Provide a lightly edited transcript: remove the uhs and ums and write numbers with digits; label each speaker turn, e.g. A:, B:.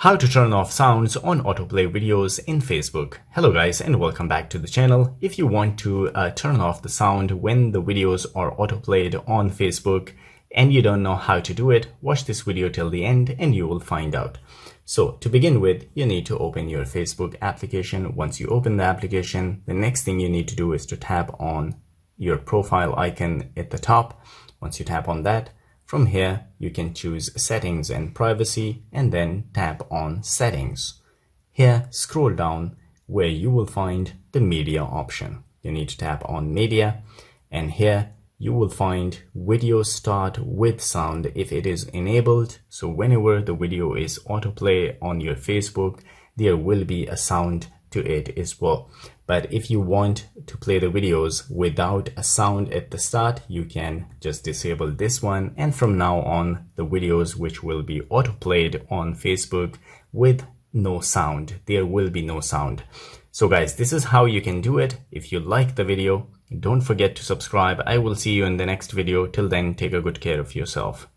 A: How to turn off sounds on autoplay videos in Facebook. Hello guys and welcome back to the channel. If you want to turn off the sound when the videos are autoplayed on Facebook and you don't know how to do it, watch this video till the end and you will find out. So to begin with, you need to open your Facebook application. Once you open the application, the next thing you need to do is to tap on your profile icon at the top. Once you tap on that, from here, you can choose settings and privacy and then tap on settings. Here, scroll down where you will find the media option. You need to tap on media and here you will find video start with sound if it is enabled. So whenever the video is autoplay on your Facebook, there will be a sound to it as well. But if you want to play the videos without a sound at the start, you can just disable this one, and from now on the videos which will be autoplayed on Facebook with no sound, there will be no sound. So guys, this is how you can do it. If you like the video, don't forget to subscribe. I will see you in the next video. Till then, take a good care of yourself.